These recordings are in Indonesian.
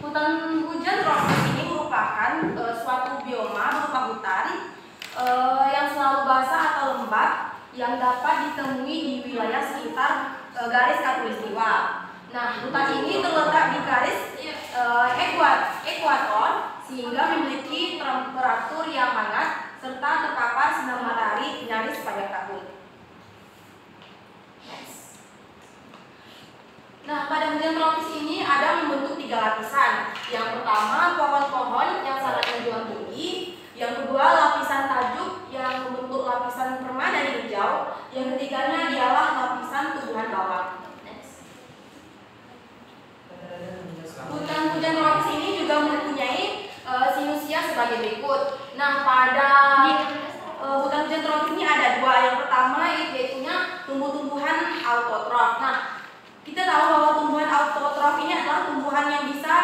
Hutan hujan tropis ini merupakan suatu bioma berupa hutan yang selalu basah atau lembab yang dapat ditemui di wilayah sekitar garis khatulistiwa. Nah, hutan ini terletak di garis ekuator sehingga memiliki temperatur yang hangat serta terpapar sinar matahari nyaris sepanjang tahun. Nah, pada hujan tropis ini ada membentuk 3 lapisan. Yang pertama, pohon-pohon yang sangat menjulang tinggi. Yang kedua, lapisan tajuk yang membentuk lapisan permada hijau. Yang ketiganya ialah lapisan tumbuhan bawah. Hutan hujan tropis ini juga mempunyai sinusia sebagai berikut. Nah, pada hutan hujan tropis ini ada 2. Yang pertama yaitu tumbuh-tumbuhan autotrof. Nah, kita tahu bahwa tumbuhan autotrof ini adalah tumbuhan yang bisa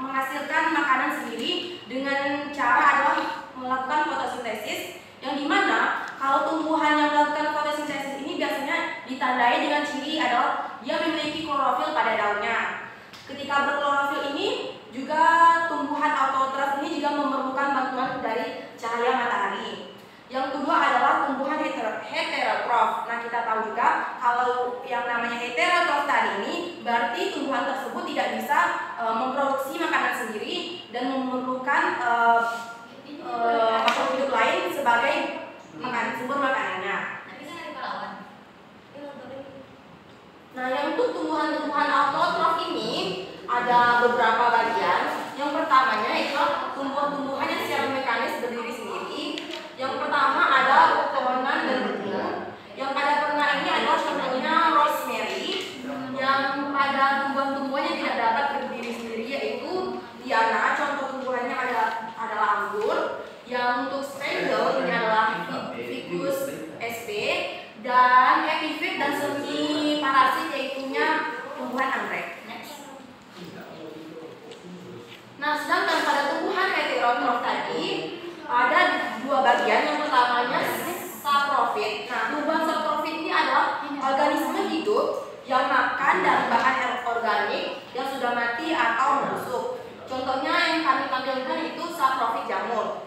menghasilkan makanan sendiri dengan cara adalah melakukan fotosintesis, yang dimana kalau tumbuhan yang melakukan fotosintesis ini biasanya ditandai dengan ciri adalah dia memiliki klorofil pada daunnya. Ketika berklorofil ini juga tumbuhan autotrof ini juga memerlukan bantuan dari cahaya matahari. Yang kedua adalah tumbuhan heterotrof. Nah, kita tahu juga kalau yang namanya heterotrof tadi ini berarti tumbuhan tersebut tidak bisa memproduksi makanan sendiri dan memerlukan makhluk hidup lain sebagai sumber makanannya. Nah, yang untuk tumbuhan-tumbuhan autotrof ini ada beberapa bagian. Yang pertamanya itu tumbuhan-tumbuhan yang secara mekanis berdiri sendiri. Yang pertama ada pepohonan dan bunga. Yang pada pernah ini adalah contohnya rosemary. Yang pada tumbuhan-tumbuhan yang tidak dapat berdiri sendiri yaitu liana. Contoh tumbuhannya adalah anggur. Yang untuk spangle ini adalah ficus sp. Dan epifit dan semi parasit yaitunya tumbuhan anggrek. Nah, sedangkan pada tumbuhan heterotrof tadi ada 2 bagian. Yang pertamanya saprofit. Nah, tumbuhan saprofit ini adalah organisme hidup yang makan dari bahan organik yang sudah mati atau membusuk. Contohnya yang kami tampilkan itu saprofit jamur.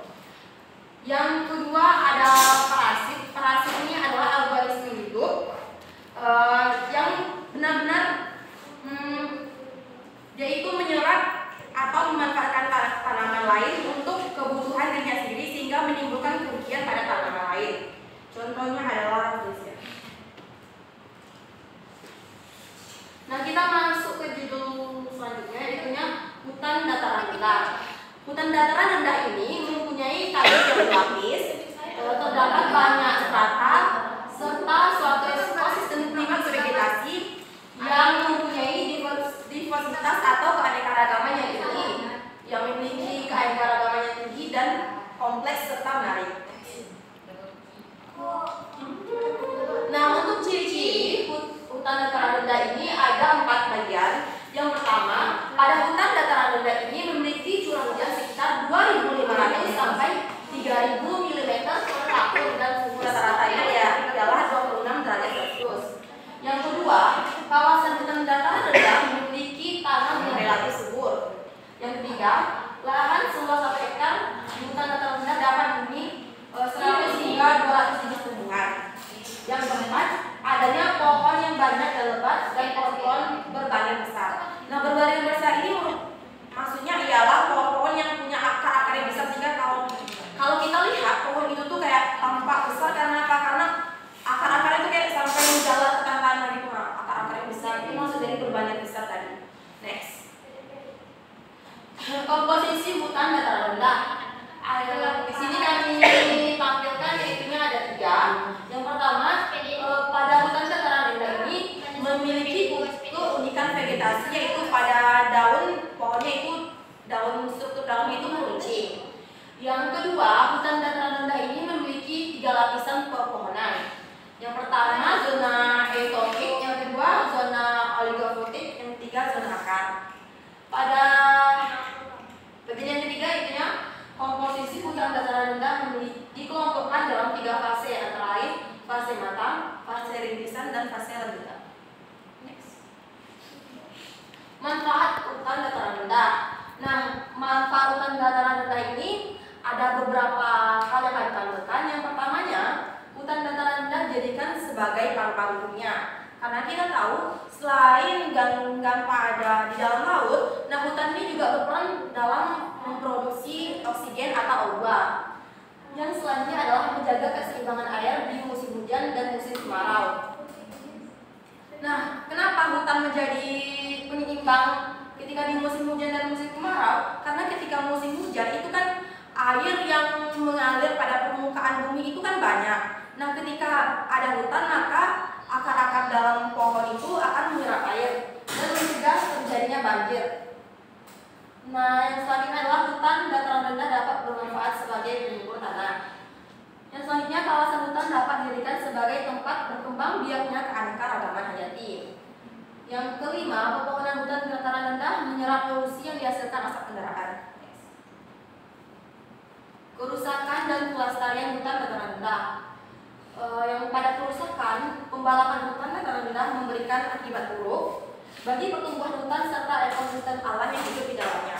Yang kedua ada parasit. Parasit ini adalah organisme hidup yang benar-benar yaitu menyerap atau memanfaatkan tanaman lain untuk kebutuhan dirinya sendiri sehingga menimbulkan kerugian pada tanaman lain. Contohnya adalah fungsia. Nah, kita masuk ke judul selanjutnya yaitu hutan dataran rendah. Hutan dataran rendah ini mempunyai tajuk yang berlapis, terdapat banyak strata serta suatu ekosistem klimaks vegetasi yang mempunyai diversitas atau keanekaragaman yang tinggi, yang memiliki keanekaragaman yang tinggi dan kompleks serta menarik. Nah, untuk ciri-ciri hutan dataran rendah ini ada 4 bagian. Yang pertama, pada hutan dataran rendah ini memiliki curah hujan sekitar 2.500 sampai 3.000 mm per tahun dan suhu rata-ratanya adalah 26 derajat Celcius. Yang kedua, kawasan hutan dataran rendah memiliki tanah yang relatif subur. Yang ketiga, lahan seluas 1 hektar di hutan dataran rendah dapat dihuni 100 hingga 200 jenis tumbuhan. Yang keempat, adanya pohon yang banyak dan lebat dan pohon-pohon berbadan besar. Nah, berbadan besar ini maksudnya ialah pohon-pohon yang punya akar-akar yang besar sehingga kalau kita lihat pohon itu tuh kayak tampak besar karena apa? Karena akar-akar itu kayak sampai menjalar ke tanah gitu. Akar-akar yang besar itu maksud dari berbadan besar tadi. Next. Komposisi hutan dataran rendah. Di sini kami tampilkan yaitu ada 3. Yang pertama, pada hutan dataran rendah ini memiliki keunikan vegetasi yaitu pada daun pohonnya itu struktur daunnya itu meruncing. Yang kedua, hutan dataran rendah ini memiliki 3 lapisan pepohonan. Yang pertama zona eutofik, yang kedua zona oligofotik, yang ketiga zona akar. Pada bagian yang ketiga itunya komposisi hutan dataran rendah dikelompokkan dalam 3 fase antara lain fase matang, fase rintisan, dan fase lanjutan. Next. Manfaat manfaat hutan dataran rendah ini ada beberapa hal yang harus ditampilkan. Yang pertamanya, hutan dataran rendah dijadikan sebagai paru-paru dunia. Karena kita tahu selain gang-gang pada di dalam laut, nah hutan ini juga berperan dalam memproduksi oksigen atau O2. Yang selanjutnya adalah menjaga keseimbangan air di musim hujan dan musim kemarau. Nah, kenapa hutan menjadi penyeimbang ketika di musim hujan dan musim kemarau? Karena ketika musim hujan itu kan air yang mengalir pada permukaan bumi itu kan banyak. Nah, ketika ada hutan maka akar-akar dalam pohon itu akan menyerap air dan mencegah terjadinya banjir. Nah, yang selanjutnya adalah hutan dataran rendah dapat bermanfaat sebagai penyubur tanah. Yang selanjutnya, kawasan hutan dapat dijadikan sebagai tempat berkembang biaknya keanekaragaman hayati. Yang kelima, pepohonan hutan dataran rendah menyerap polusi yang dihasilkan asap kendaraan. Kerusakan dan pelestarian hutan dataran rendah. Yang pada kerusakan, pembalakan hutan dataran rendah memberikan akibat buruk bagi pertumbuhan hutan serta ekosistem alam yang hidup di dalamnya.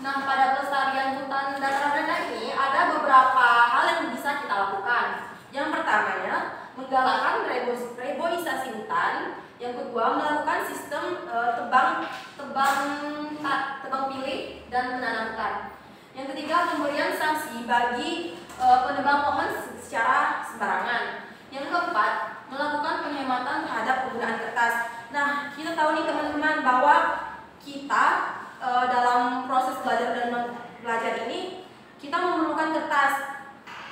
Nah, pada pelestarian hutan dataran rendah ini ada beberapa hal yang bisa kita lakukan. Yang pertamanya, menggalakkan reboisasi hutan. Yang kedua, melakukan sistem tebang pilih dan menanam hutan. Yang ketiga, pemberian sanksi bagi penebang pohon secara sembarangan. Yang keempat, melakukan penghematan terhadap penggunaan kertas. Nah, kita tahu nih teman-teman bahwa kita dalam proses belajar dan belajar ini kita memerlukan kertas,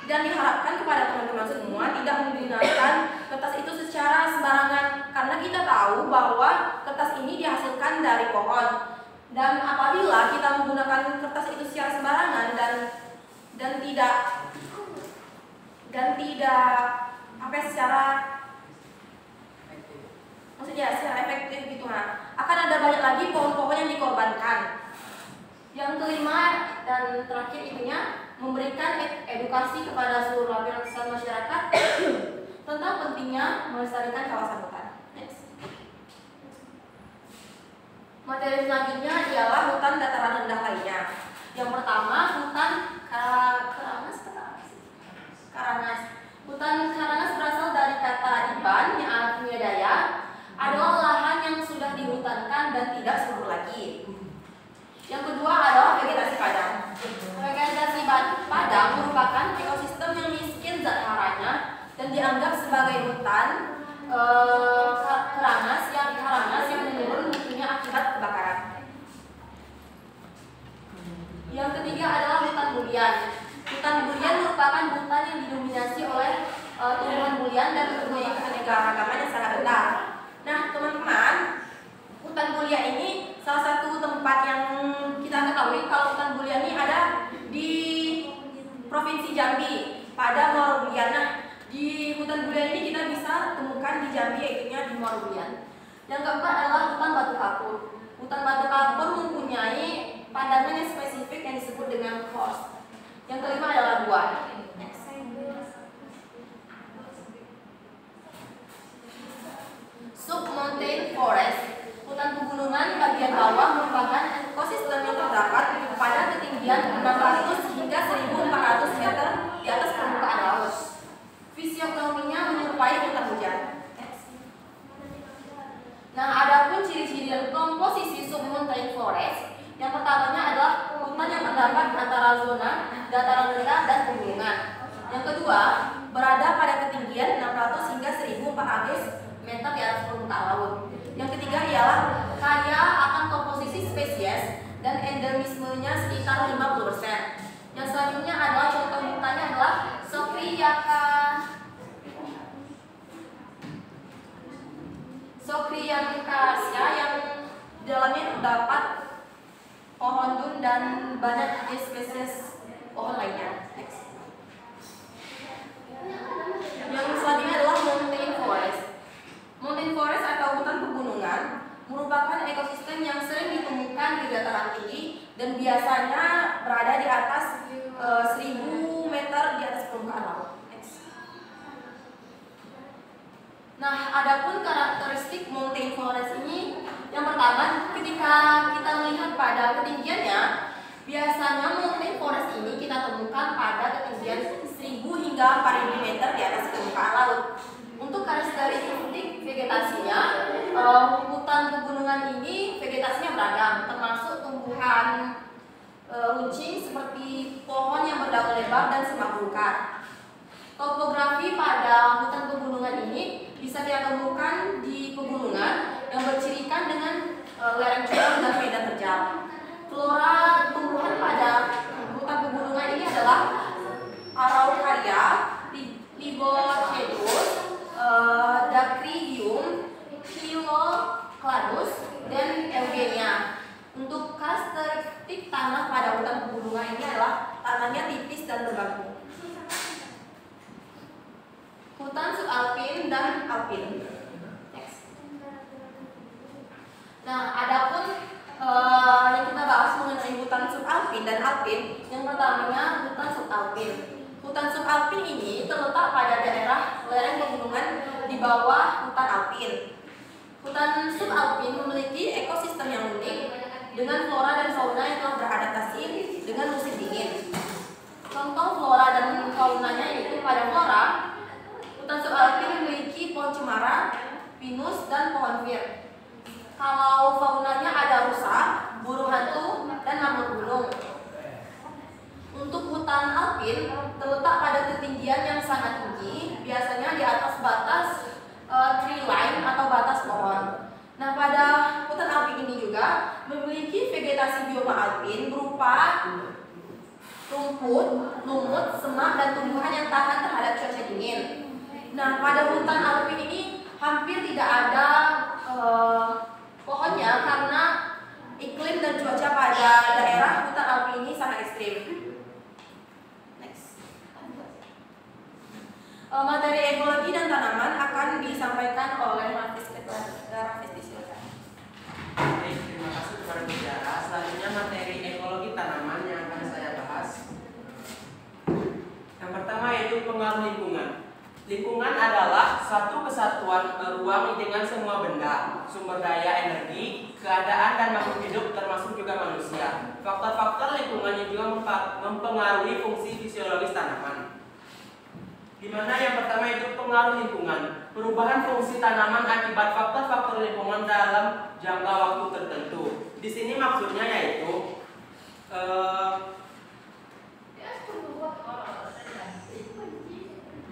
dan diharapkan kepada teman-teman semua tidak menggunakan kertas itu secara sembarangan, karena kita tahu bahwa kertas ini dihasilkan dari pohon, dan apabila kita menggunakan kertas itu secara sembarangan dan tidak secara efektif gitu, akan ada banyak lagi pohon-pohon yang dikorbankan. Yang kelima dan terakhir itunya, memberikan edukasi kepada seluruh lapisan masyarakat tentang pentingnya melestarikan kawasan hutan. Next. Materi selanjutnya ialah hutan dataran rendah lainnya. Yang pertama, hutan karangas. Hutan karangas berasal dari kata iban yang artinya daya, adalah lahan yang sudah dihutankan dan tidak subur lagi. Yang kedua adalah vegetasi padang. Vegetasi padang merupakan ekosistem yang miskin zat haranya dan dianggap sebagai hutan karangas yang menurun mutunya akibat kebakaran. Yang ketiga adalah hutan bulian. Hutan bulian merupakan hutan yang didominasi oleh tumbuhan bulian dan mempunyai keanekaragaman yang sangat rendah. Nah, teman-teman, hutan bulian ini salah satu tempat yang kita ketahui kalau hutan bulian ini ada di Provinsi Jambi pada Muaro Bulian. Nah, di hutan bulian ini kita bisa temukan di Jambi, yaitu di Muaro Bulian. Yang keempat adalah hutan batu kapur. Hutan batu kapur mempunyai pandangan yang spesifik yang disebut dengan horst. Yang kelima adalah buah. Sub-mountain forest. Hutan pegunungan bagian bawah merupakan ekosistem yang terdapat pada ketinggian 600 hingga 1400 meter di atas permukaan laut. Fisionominya menyerupai hutan hujan. Nah, adapun ciri-ciri dan komposisi sub-mountain forest, yang pertamanya adalah hutan yang terdapat antara zona dataran rendah dan pegunungan. Yang kedua, berada pada ketinggian 600 hingga 1400 meter di atas permukaan laut. Yang ketiga ialah kaya akan komposisi spesies dan endemismenya sekitar 50%. Yang selanjutnya adalah contoh hutannya adalah Socraeaceae yang di dalamnya terdapat pohon dun dan banyak jenis spesies pohon lainnya. Next. Yang selanjutnya adalah mountain forest. Mountain forest atau hutan pegunungan merupakan ekosistem yang sering ditemukan di dataran tinggi dan biasanya berada di atas 1000 meter di atas permukaan laut. Nah, adapun karakteristik mountain forest ini, yang pertama pertama, ketika kita melihat pada ketinggiannya, biasanya mountain forest ini kita temukan pada ketinggian 1000 hingga 4000 meter di atas permukaan laut. Untuk karakteristik vegetasinya, hutan pegunungan ini vegetasinya beragam, termasuk tumbuhan runcing seperti pohon yang berdaun lebar dan semak belukar. Topografi pada hutan pegunungan ini bisa kita temukan di pegunungan yang bercirikan dengan lereng curam dan medan terjal. Flora tumbuhan pada hutan pegunungan ini adalah Araucaria, Libocedrus, Dacrydium, Phylocladus, dan Eugenia. Untuk karakteristik tanah pada hutan pegunungan ini adalah tanahnya tipis dan berbatu. Hutan subalpin dan alpin. Next. Nah, adapun yang kita bahas mengenai hutan subalpin dan alpin, yang pertamanya hutan subalpin. Hutan subalpin ini terletak pada daerah lereng pegunungan di bawah hutan alpin. Hutan subalpin memiliki ekosistem yang unik dengan flora dan fauna yang telah beradaptasi dengan musim dingin. Contoh flora dan faunanya yaitu pada flora, hutan subalpin memiliki pohon cemara, pinus, dan pohon fir. Kalau faunanya ada rusa, burung hantu, dan mamut gunung. Untuk hutan alpin terletak pada ketinggian yang sangat tinggi, biasanya di atas batas tree line atau batas pohon. Nah, pada hutan alpin ini juga memiliki vegetasi bioma alpin berupa rumput, lumut, semak, dan tumbuhan yang tahan terhadap cuaca dingin. Nah, pada hutan alpin ini hampir tidak ada pohonnya karena iklim dan cuaca pada daerah hutan alpin ini sangat ekstrim. Next. Materi ekologi dan tanaman akan disampaikan oleh Martis Ketua. Baik, terima kasih kepada bicara. Selanjutnya materi ekologi tanaman yang akan saya bahas. Yang pertama yaitu pengaruh lingkungan. Lingkungan adalah satu kesatuan ruang dengan semua benda, sumber daya energi, keadaan dan makhluk hidup termasuk juga manusia. Faktor-faktor lingkungan yang juga mempengaruhi fungsi fisiologis tanaman. Di mana yang pertama itu pengaruh lingkungan, perubahan fungsi tanaman akibat faktor-faktor lingkungan dalam jangka waktu tertentu. Di sini maksudnya yaitu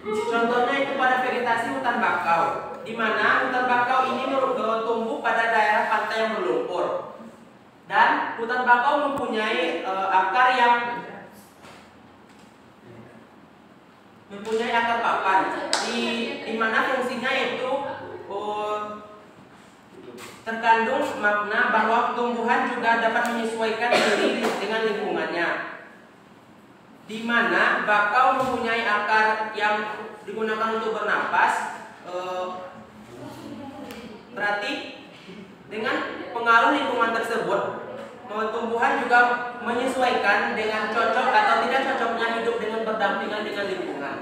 contohnya itu pada vegetasi hutan bakau, di mana hutan bakau ini tumbuh pada daerah pantai yang berlumpur, dan hutan bakau mempunyai akar papan, di mana fungsinya itu terkandung makna bahwa tumbuhan juga dapat menyesuaikan diri dengan lingkungannya, di mana bakau mempunyai akar yang digunakan untuk bernapas. Berarti dengan pengaruh lingkungan tersebut, tumbuhan juga menyesuaikan dengan cocok atau tidak cocoknya hidup dengan berdampingan dengan lingkungan.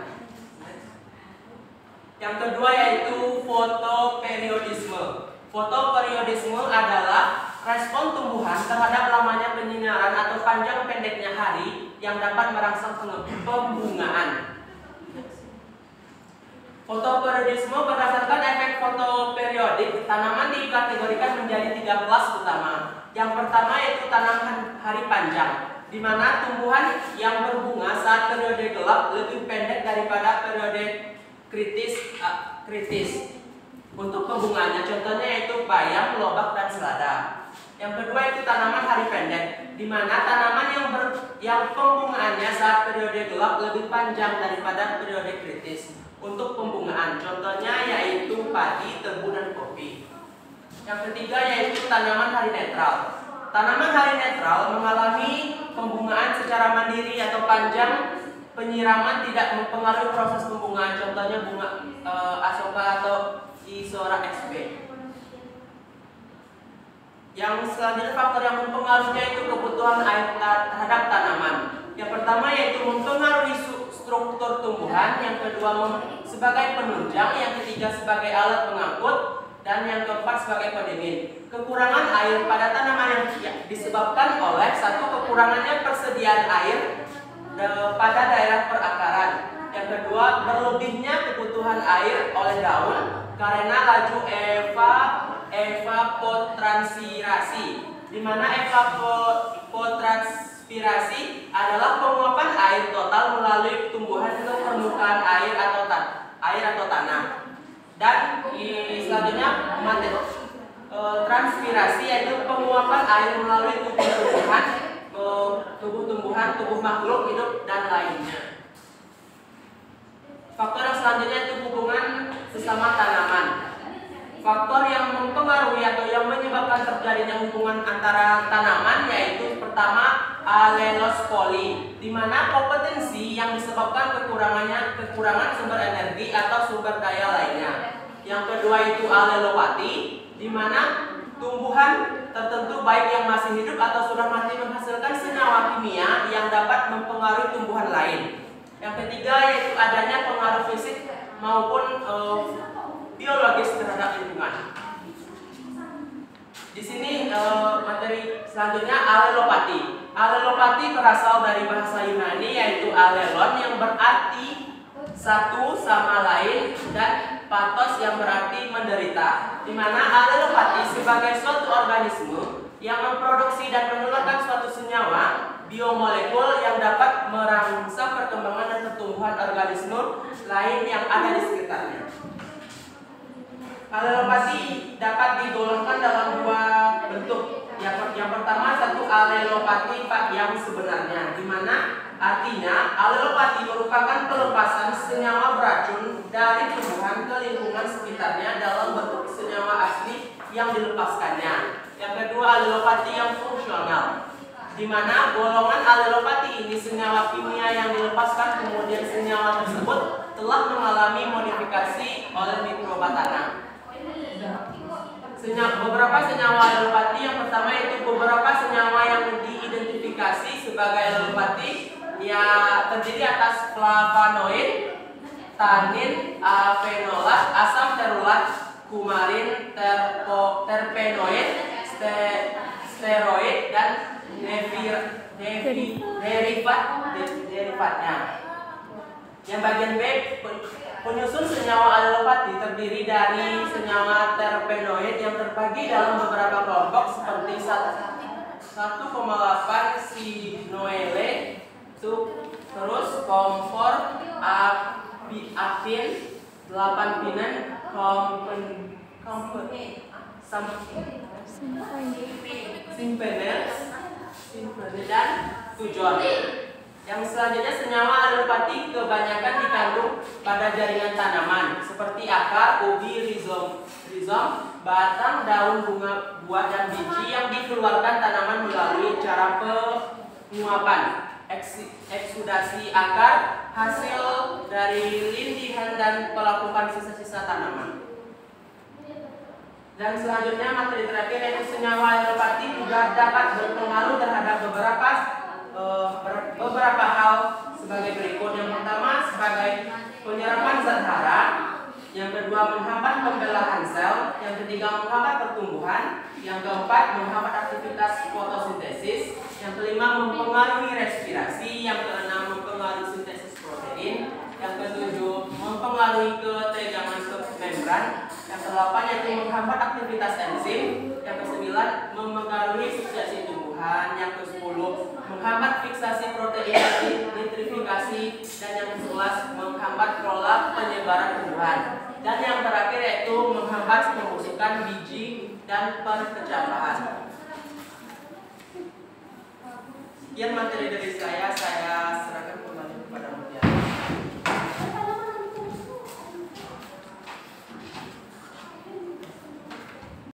Yang kedua yaitu fotoperiodisme. Fotoperiodisme adalah respon tumbuhan terhadap lamanya penyinaran atau panjang pendeknya hari yang dapat merangsang pembungaan. Fotoperiodisme berdasarkan efek fotoperiodik, tanaman dikategorikan menjadi 3 kelas utama. Yang pertama yaitu tanaman hari panjang, di mana tumbuhan yang berbunga saat periode gelap lebih pendek daripada periode kritis. Untuk pembungaannya contohnya yaitu bayam, lobak, dan selada. Yang kedua itu tanaman hari pendek, di mana tanaman yang pembungaannya saat periode gelap lebih panjang daripada periode kritis. Untuk pembungaan contohnya yaitu padi, tebu, dan kopi. Yang ketiga yaitu tanaman hari netral. Tanaman hari netral mengalami pembungaan secara mandiri atau panjang, penyiraman tidak mempengaruhi proses pembungaan, contohnya bunga asoka atau Isora sp. Yang selanjutnya faktor yang mempengaruhinya itu kebutuhan air terhadap tanaman. Yang pertama yaitu mempengaruhi struktur tumbuhan, yang kedua sebagai penunjang, yang ketiga sebagai alat pengangkut, dan yang keempat sebagai pendingin. Kekurangan air pada tanaman yang disebabkan oleh satu, kekurangannya persediaan air pada daerah perakaran. Yang kedua, berlebihnya kebutuhan air oleh daun karena laju evapotranspirasi, di mana evapotranspirasi adalah penguapan air total melalui tumbuhan ke permukaan air atau tanah. Dan selanjutnya transpirasi yaitu penguapan air melalui tumbuh-tumbuhan, tubuh makhluk hidup dan lainnya. Faktor yang selanjutnya itu hubungan sesama tanaman. Faktor yang mempengaruhi atau yang menyebabkan terjadinya hubungan antara tanaman yaitu pertama alelospoli, di mana kompetensi yang disebabkan kekurangan sumber energi atau sumber daya lainnya. Yang kedua itu alelopati, di mana tumbuhan tertentu baik yang masih hidup atau sudah mati menghasilkan senyawa kimia yang dapat mempengaruhi tumbuhan lain. Yang ketiga yaitu adanya pengaruh fisik maupun biologis terhadap lingkungan. Di sini materi selanjutnya alelopati. Alelopati berasal dari bahasa Yunani yaitu alelon yang berarti satu sama lain dan patos yang berarti menderita. Di mana alelopati sebagai suatu organisme yang memproduksi dan mengeluarkan suatu senyawa biomolekul yang dapat merangsang perkembangan dan pertumbuhan organisme lain yang ada di sekitarnya. Alelopati dapat digolongkan dalam dua bentuk. Yang pertama satu alelopati yang sebenarnya, di mana artinya alelopati merupakan pelepasan senyawa beracun dari tumbuhan ke lingkungan sekitarnya dalam bentuk senyawa asli yang dilepaskannya. Yang kedua alelopati yang fungsional, di mana golongan alelopati ini senyawa kimia yang dilepaskan kemudian senyawa tersebut telah mengalami modifikasi oleh mikroba tanah. Beberapa senyawa alelopati yang pertama itu beberapa senyawa yang diidentifikasi sebagai alelopati yang terdiri atas flavonoid, tanin, fenolat, asam terulat, kumarin, terpenoid, steroid dan derivatnya. Yang bagian B, penyusun senyawa alelopati terdiri dari senyawa terpenoid yang terbagi dalam beberapa kelompok seperti 1,8 sinoele, terus komfor, afin, 8 pinen, simpener, dan tujon. Yang selanjutnya senyawa alelopati kebanyakan dikandung pada jaringan tanaman seperti akar, ubi, rizom, batang, daun, bunga, buah dan biji yang dikeluarkan tanaman melalui cara penguapan, eksudasi akar, hasil dari lindihan dan pelapukan sisa-sisa tanaman. Dan selanjutnya materi terakhir yaitu senyawa alelopati juga dapat berpengaruh terhadap beberapa hal sebagai berikut. Yang pertama sebagai penyerapan zat hara, yang kedua menghambat pembelahan sel, yang ketiga menghambat pertumbuhan, yang keempat menghambat aktivitas fotosintesis, yang kelima mempengaruhi respirasi, yang keenam mempengaruhi sintesis protein, yang ketujuh mempengaruhi ketegangan membran, yang kedelapan yaitu menghambat aktivitas enzim, yang kesembilan mempengaruhi suksesi tumbuhan, yang kesepuluh menghambat fiksasi protein nitrifikasi, dan yang ke-11 menghambat pola penyebaran tumbuhan, dan yang terakhir yaitu menghambat pembusukan biji dan perkecambahan. Sekian materi dari saya